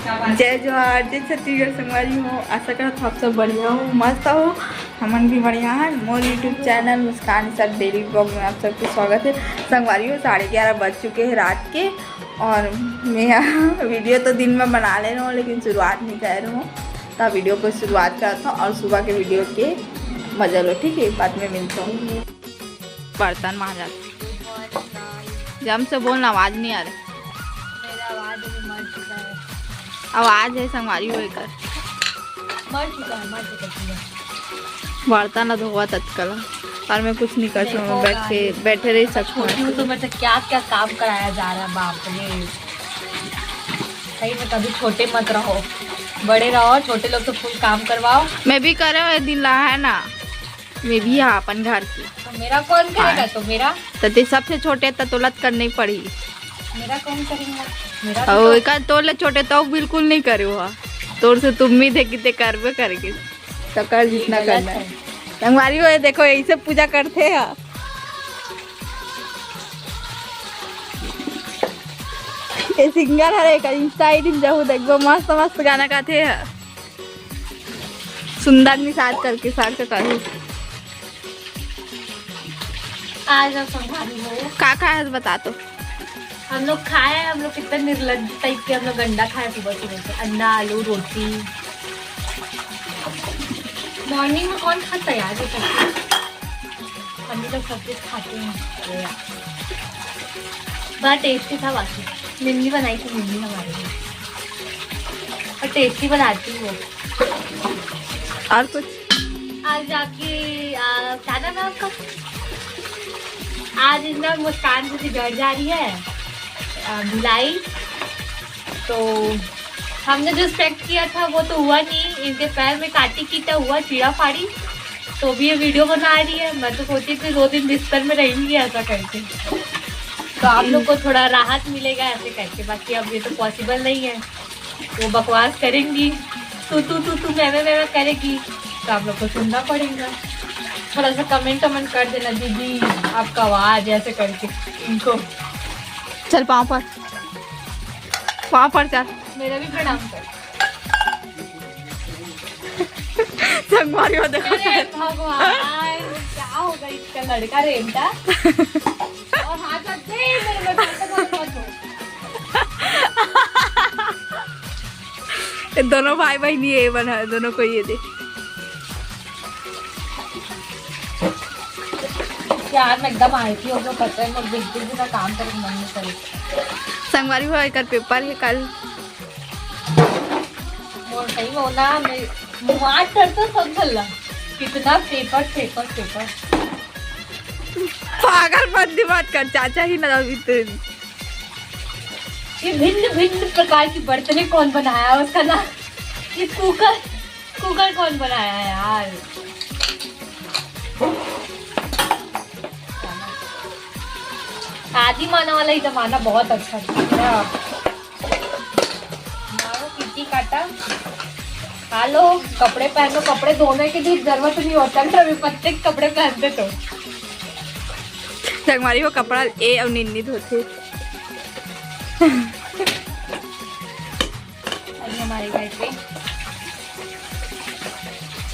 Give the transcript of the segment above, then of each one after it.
जय जोहार, जय छत्तीसगढ़। संगवारी हो, आशा करत आप सब बढ़िया हो, मस्त हो। हमन भी बढ़िया है। मोर यूट्यूब चैनल मुस्कान सर डेली ब्लॉग में आप सबको स्वागत है। संगवारी हो, 11:30 बज चुके हैं रात के और मैं वीडियो तो दिन में बना ले रहा हूँ लेकिन शुरुआत नहीं कर रहा हूँ। तो वीडियो को शुरुआत करता हूँ और सुबह के वीडियो के मजा लो, ठीक है। बाद में मिलता हूँ। बर्तन मांजा जम से बोलना, आवाज़ नहीं आ रही। आवाज है संगवारी हो कर बर्तन धोवा तत्काल और मैं कुछ नहीं कर सकूँ, बैठे रह सकूँ। तो मतलब क्या क्या काम कराया जा रहा है, बाप रे। सही में कभी छोटे मत रहो, बड़े रहो। छोटे लोग तो फुल काम करवाओ। मैं भी कर रहा हूँ, दिन रहा है ना, मैं भी यहाँ अपन घर की। तो मेरा कौन करेगा? तो मेरा तो सबसे छोटे तुलत करनी पड़ी। मेरा कौन करेगा? मेरा तो छोटे तो बिल्कुल नहीं करे हुआ। तोर से तुम भी थे कितने करबे करेंगे तो कर जितना करना है। संगवारी हो, देखो यही से पूजा करते हैं। ये सिंगर है का इंस्टा आईडी जाऊँ देखो, मस्त मस्त गाना गाते हैं। सुंदर निषाद करके सार का करूँ। आज आप संभाली हो का है बता तो। हम लोग खाए, हम लोग कितना निर्लज टाइप के। हम लोग अंडा खाए सुबह सुबह से, अंडा आलू रोटी। मॉर्निंग में कौन खाता है यार? हम लोग सब कुछ खाते हैं। बड़ा टेस्टी था। बाकी मिन्नी बनाई थी मिन्नी हमारे लिए, और टेस्टी बनाती वो। और कुछ आज जाके क्या नाम है आपका? आज इतना मुस्कान से घर जा रही है भिलाई। तो हमने जो एक्सपेक्ट किया था वो तो हुआ नहीं। इनके पैर में काटी कीटा हुआ, चीड़ा फाड़ी। तो भी ये वीडियो बना रही है। मैं तो सोची थी 2 दिन बिस्तर में रहेंगी ऐसा करके, तो आप लोग को थोड़ा राहत मिलेगा ऐसे करके। बाकी अब ये तो पॉसिबल नहीं है। वो बकवास करेंगी, तू मैं करेगी, तो आप लोग को सुनना पड़ेगा। थोड़ा सा कमेंट कर देना, दीदी आपका आवाज ऐसे करके इनको। चल पाँव पर चल। मेरा भी प्रणाम कर। संगवारी हो, देखो भगवान क्या होगा इसका लड़का रेमटा। और हाथ दे मेरे में दोनों भाई बहन ये बना है, दोनों को ये दे यार। मैं एकदम आई थी और पता है मैं बिल्कुल भी ना काम करने मन नहीं करे। संगवारी हो कर पेपर है कल। और सही में होना मैं मुआट करता सब चलना। कितना पेपर पागल मत कर, चाचा ही ना। ये भिन्न भिन्न प्रकार की बर्तनें कौन बनाया है उसका नाम? ये कुकर कौन बनाया है यार? आदि माना वाला ही जमाना बहुत अच्छा था। किटी काटा खा लो, कपड़े पहनो। कपड़े धोने की भी जरूरत नहीं होता ना, अभी पत्ते कपड़े पहनते तो। संगवारी हो, कपड़ा ए और निन्नी धोते। हमारे घर पे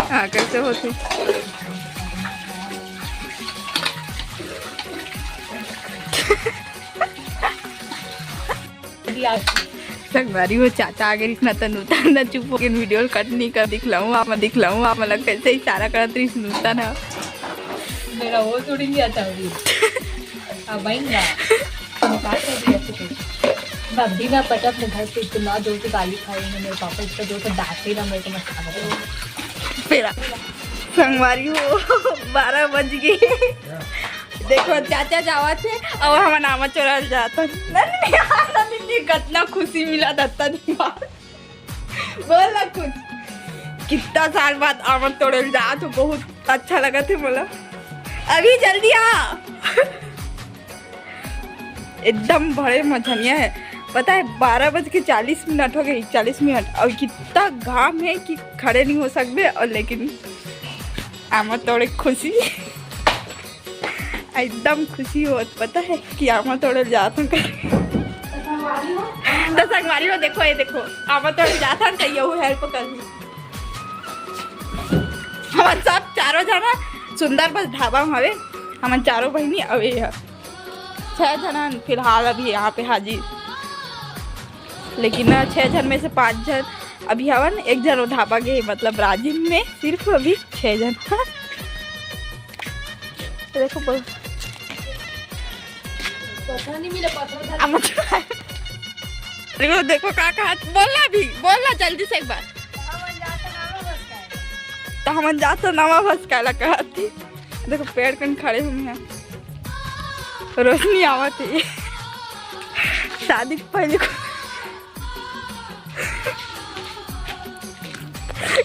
हाँ कैसे होते। संगवारी हो, चाचा आगे इतना तो नूतन ना चुप होकर वीडियो कट नहीं कर दिखलाऊँ आप मतलब कैसे इशारा करत रही नूतन है। मेरा वो थोड़ी नहीं आता अभी। अब आएंगा भाभी ना पता अपने घर से इतना जोर से गाली खाई मेरे पापा, इतना जोर से डांटे ना मेरे को। मैं फिर संगवारी हो 12 बज गई। देखो चाचा जावा थे और हमारा नामा चोरा जाता। नहीं कितना खुशी मिला दत्ता बाद। बोल ना कुछ। कितना साल बाद आमद तोड़े जा तो बहुत अच्छा लगा थे। बोला अभी जल्दी आ। एकदम बड़े मछलियाँ है, पता है 12:40 हो गई, 40 मिनट। और कितना घाम है कि खड़े नहीं हो सकते। और लेकिन आमद तोड़े खुशी एकदम खुशी होत, पता है कि आमा तोड़े जात हूँ। तो संगवारी हो देखो ये देखो अब तो जाता चाहिए वो हेल्प कर हम सब चारों जना सुंदर बस ढाबा में हवे हम चारों बहनी अवे है 6 जना फिलहाल अभी यहाँ पे हाजिर लेकिन 6 जन में से 5 जन अभी हवन 1 जन वो ढाबा गए मतलब राजिम में सिर्फ अभी 6 जन देखो नहीं मिला देखो देखो का बोलना भी बोलना जल्दी से एक बार तो हम जाते नवा भस्काला कहती देखो पेड़ कन खड़े हुए हैं रोशनी आवत है शादी पहले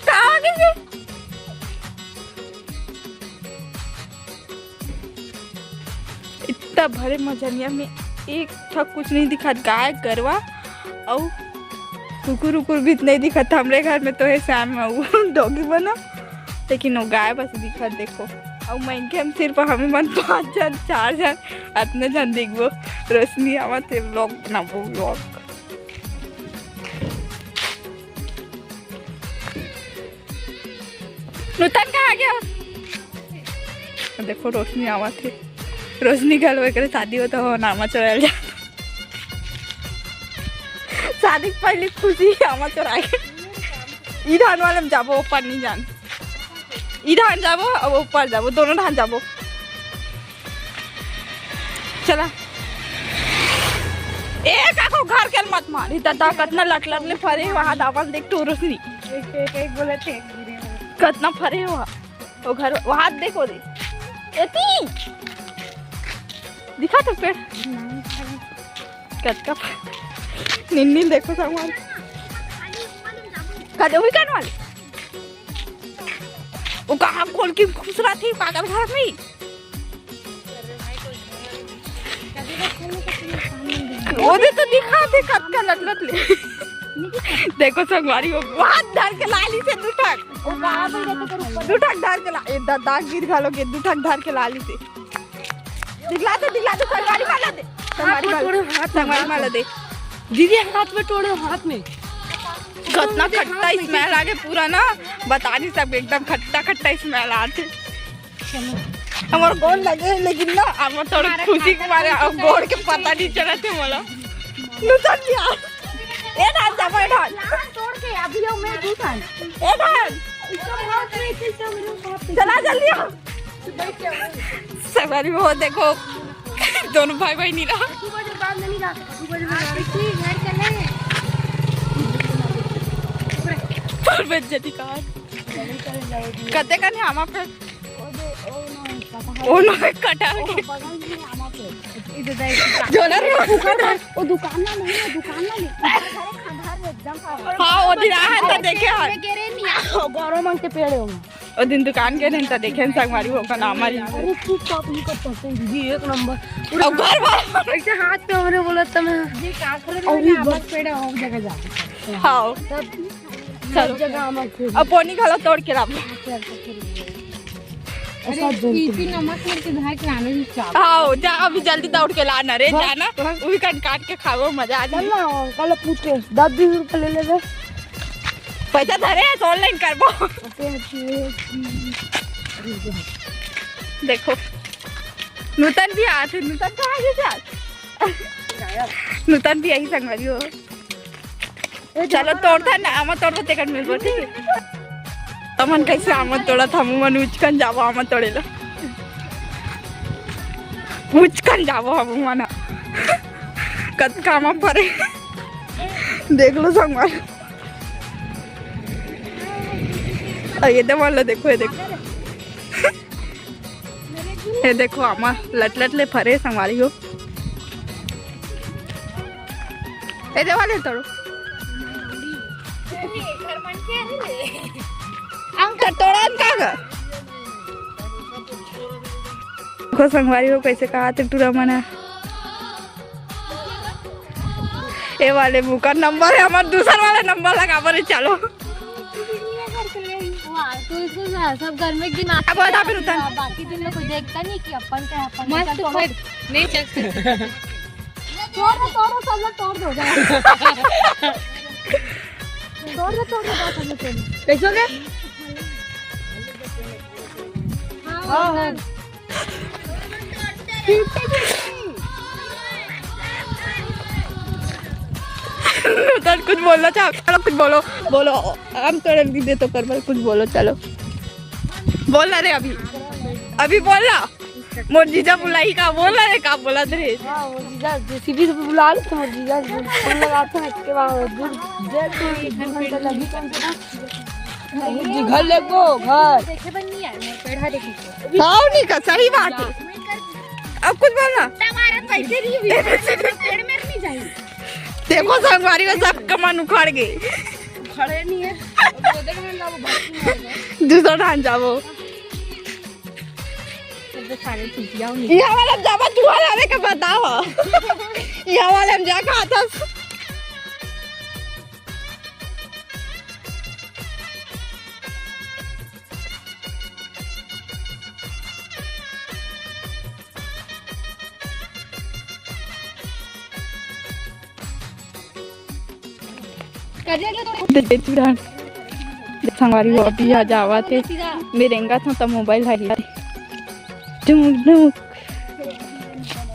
कहाँ गए इतना भरे मजनिया में एक था कुछ नहीं दिखा गाय गरवा और कुकुर उकुर भी नहीं दिखा था हमारे घर में तो है शाम में वो डॉगी बना लेकिन वो गाय बस दिखा देखो और मैं इनके हम सिर्फ हमें मन 5 जन 4 जन इतने जन देखो रोशनी आते व्लॉग बनाबो व्लॉग नूतन कहाँ गया देखो रोशनी आते रोशनी कल वगैरह शादी होता हो नामा चोराल जा शादी पहले खुशी आमा चोरा ई धान वाले में जाबो ऊपर नहीं जान ई धान जाबो अब ऊपर जाबो दोनों धान जाबो चला एक आको घर के मत मारी दादा कितना लट ले फरे वहां दावल देख तो रोशनी एक बोले थे कितना फरे हुआ वो घर वहां देखो दे एती दिखा तो पेड़ कटका निन्नी देखो सामान कदे हुई कान वाले वो कहाँ खोल के खुश रहा थी पागल घर में वो भी तो दिखा थे कटका लट ले देखो संगवारी वो हाथ धर के लाली से दुठक धर के ला दाग गिर घालो के दुठक धर के लाली से दिखला दे संगवारी माला दे संगवारी माला दे दीदी हाथ में तोड़े हाथ में कितना खट्टा स्मेल आगे पूरा ना बता नहीं सकते एकदम खट्टा खट्टा स्मेल आते हमारे गोड़ लगे लेकिन ना हम थोड़ी खुशी के मारे गोड़ के पता नहीं चला थे मोला नुकसान किया ए धान जा भाई धान तोड़ के अभी मैं दूसरा ए धान चला जल्दी आओ सवारी वो देखो दोनों भाई भाई नहीं रहा कते कने आमा पे ओ नो कटा जोनर वो दुकान ना नहीं हां वो दिन है तो देखे हां गौरव मांग के पेड़ होंगे ओ दिन दुकान के नहीं तो देखे संगवारी होगा ना हमारी अरे तू कब नहीं कर सकते दीदी एक नंबर और घर वाला ऐसे हाथ पे हमने बोला तो मैं जी काखरे में बस पेड़ हो जगह जाते हां सब जगह हम अब पानी खाला तोड़ के रख इसी नमक मिर्च धार के आने भी चाह हां जा अभी जल्दी दौड़ के लाना रे जाना वो भी काट के खाओ मजा आ जाए ना कल पूछ के 10-20 रुपए ले ले पैसा धरे ऑनलाइन करबो देखो नूतन भी आते नूतन कहाँ गए नूतन भी यही संगवारी हो चलो तोड़ता ना आमा तोड़ो तेकन मिलबो ठीक है तमन कैसे आमा तोड़ा था मन उचकन जाबो आमा तोड़ेला उचकन जाबो हम मना कत कामा परे देख लो संगवारी ये देखो ये देखो आमा लट ले फरे संगवारी हो ये दे वाले तोड़ो अंकल तोड़ा का देखो संगवारी हो कैसे कहा थे टूरा मना ये वाले मुँह का नंबर है हमारा दूसरा वाला नंबर लगा पर चलो सब घर में दिन अब बता फिर उतर बाकी दिन में कोई देखता नहीं कि अपन का अपन मस्त नहीं चल तोड़ो सब लोग तोड़ दो तोड़ दो देखोगे। हाँ तो कुछ बोलना चाहो, चलो कुछ बोलो बोलो, हम तो दे तो कर कुछ बोलो, चलो बोल रहे अभी अभी बोल रहा मोर जीजा बुलाई का बोल रहे का बोला रे। हां वो जीजा जेसीबी से बुला ले तो जीजा फोन लगाते हैं इसके बाद दूर दे तो घंटा लगी कम से कम जी घर ले गो घर देखे बन्नी है मोर पेड़ देखी हां नहीं का सही बात है। अब कुछ बोलना हमारे पैसे नहीं पेड़ में नहीं जाए। देखो संगवारी में सब कमान उखाड़ गए, खड़े नहीं है वो देख में जाओ भाग दूसरा ठान जाओ तो सारे टूटिया यहाँ वाला जावा जुआ लाने का बताओ यहाँ वाले हम जा कहा था। संगवारी वो अभी आ जावा थे मेरेंगा था तब मोबाइल है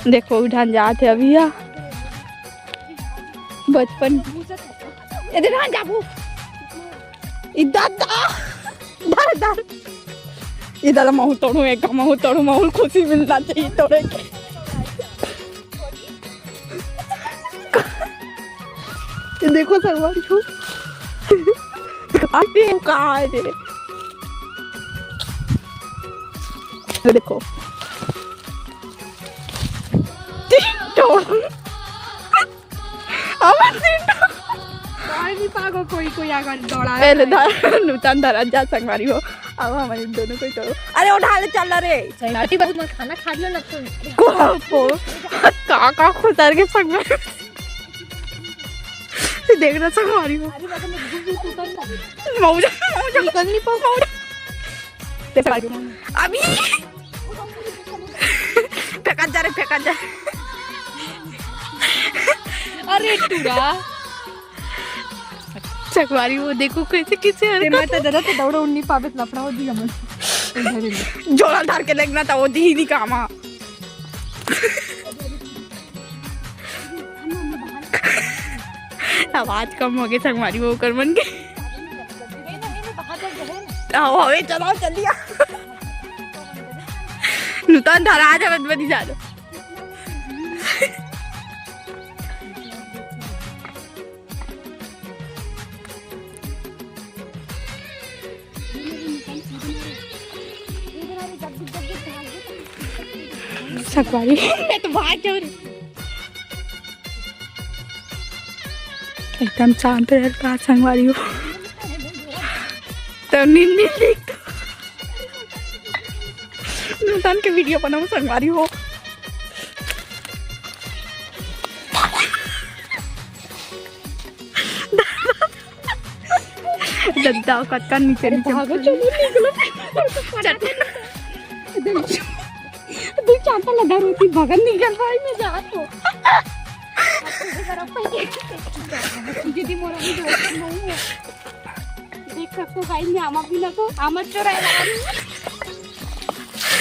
देखो उठान जाते अभी या बचपन इधर हाँ जाबू इधर इधर महू तोड़ू एक महू तोड़ू महू खुशी मिलना चाहिए तोड़े के। देखो संगवारी हो आते कहाँ है तेरे देखो पागो कोई आकर दौड़ा पहले नूतन धरा जा संगवारी हो। अब हमारे दोनों को छोड़ो, अरे उठा ले चल रे बहुत मत खाना खा लो ना तो का खुतर के संगवारी देखना संगवारी हो मौजा निकल नहीं पाओ अभी फेंका जा अरे टूरा चकवारी वो देखो कैसे किसे मैं तो दादा तो दौड़ो उन्नी पावे लफड़ा हो दिया मन जोड़ा धार के लगना था वो दी नहीं कामा आवाज कम हो गई संगवारी वो कर मन के हवे चलाओ चलिया नूतन धरा जा बदी जा दो संगवारी मैं तो भाग जाऊँ एकदम शांत रहता संगवारी हो तो नींद देखता नूतन के वीडियो बनाऊँ संगवारी हो दद्दा कटका नीचे दो चांटा लगा रोटी भगन निकल रहा है मैं जा तो दीदी मोरा भी नहीं देख सकते भाई मैं आमा भी ना को आमा चोरा है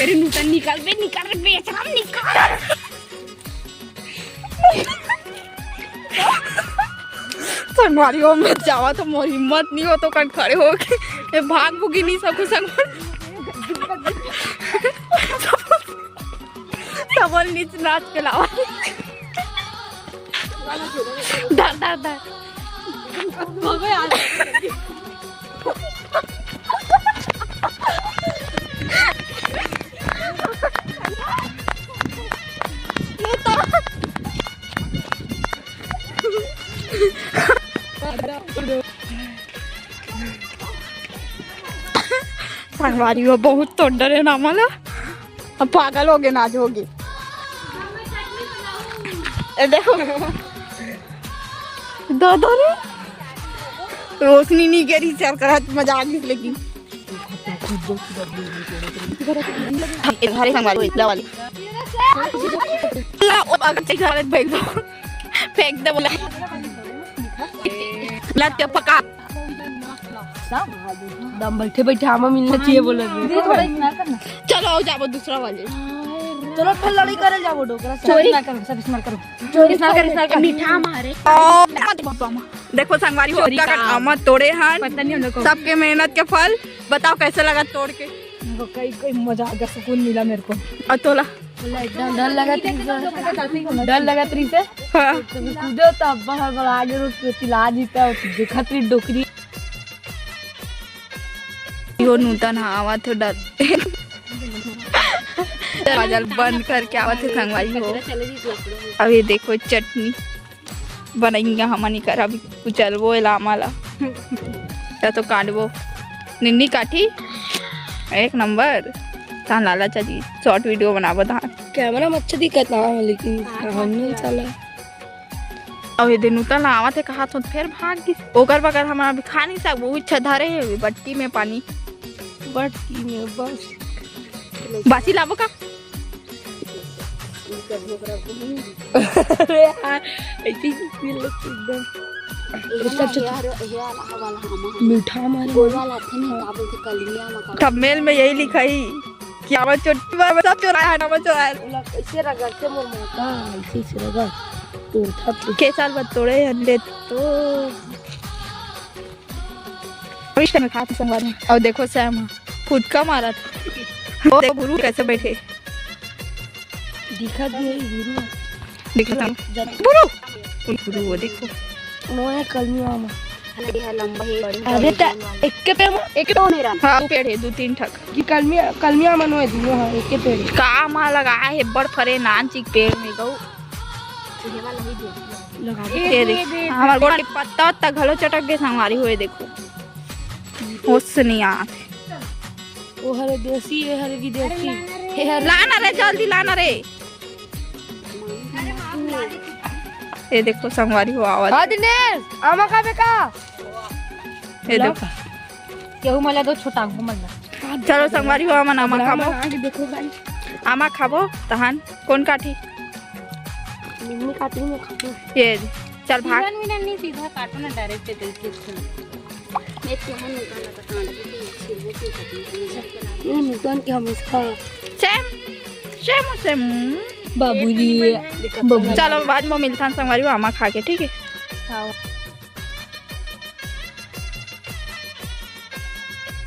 अरे नूतन निकल बेच हम निकाल संगवारी हो मैं जावा तो मोर हिम्मत नहीं हो तो कट खड़े हो के भाग भूगी नहीं सकूं संगवारी सबल नीच नाच के लावा डर भगो यार संगवारी हो बहुत तो डरे ना मला अब पागल हो गए नाच होगी देखो दादा रे रोशनी नहीं करी चल कर मजाक निकलेगी संगवारी इतना वाली ला अगर चेक बैठ दो फेंक दे बोला लत के पका दम बैठे बैठे आमा मिलना चाहिए बोला चलो आओ जाओ दूसरा वाले चलो फिर लड़ाई करे जाओ डोकरा चोरी ना करो सब स्मेल करो चोरी स्मेल कर मीठा मारे देखो संगवारी हो का आमा तोड़े हन पता नहीं हम लोग को सबके मेहनत के फल बताओ कैसे लगा तोड़ के कई कई मजा आ गया सुकून मिला मेरे को अतोला एकदम डर लगा त्री से हाँ। कूदो तब बाहर बड़ा आगे रोक चिल्ला जीता देखा त्री डोकरी यो नूतन आवा थे डर बाजल बंद करके आवा थे संगवारी हो अब ये देखो चटनी बनाएंगे हमनी कर अभी कुचलबो इलामाला या तो काटबो निन्नी काठी एक नंबर तान लाला चाची शॉर्ट वीडियो बनाबो धान कैमरा में अच्छा दिखता है लेकिन हमने चला अब ये दिन उतर ना आवा थे कहा तो फिर भाग गई ओकर बगैर हमारा भी खा नहीं सकते वो इच्छा धरे है बट्टी में पानी बट्टी में बस बासी लाबो का अरे यार ऐसी फील एकदम मीठा मारे थंबनेल में यही लिखा ही कि आवाज चोटी बार सब चुराया है नाम चुराया है कैसे रगड़ के मोर मोटा ऐसे से रगड़ तो था के साल बाद तोड़े हंडे तो विश में खाते संगवार में और देखो सैम फुटका मारा था वो देखो गुरु कैसे बैठे दिखा दिए गुरु दिखा गुरु वो देखो नोए कलमी आमा लंबा ही अरे ता एक के पे एक तो नहीं रहा हाँ पेड़ है 2-3 ठक कि कलमी आमा नोए दियो हां एक के पेड़ का मा लगा है बड़ फरे नान चिक पेड़ में गौ लगा ये देख हमार गोड़ पत्ता तक घलो चटक गए संगवारी हुए देखो होश नहीं आते वो हरे देसी है हरे विदेशी है लाना रे जल्दी लाना रे ये देखो संगवारी हो आवाज हां दिनेश आमा का बेका ये देखो केहू मला दो छोटा को मला चलो संगवारी हो आमा आमा खाबो आगे देखो भाई आमा खाबो तहन कौन काठी निम्मी काटी में खाओ ये चल भाग नहीं सीधा काटो ना डायरेक्ट ये निकन के हम इसका सेम सेम बाबूजी चलो बाद में मिलता संगवारी हो आमा खा के ठीक है खाओ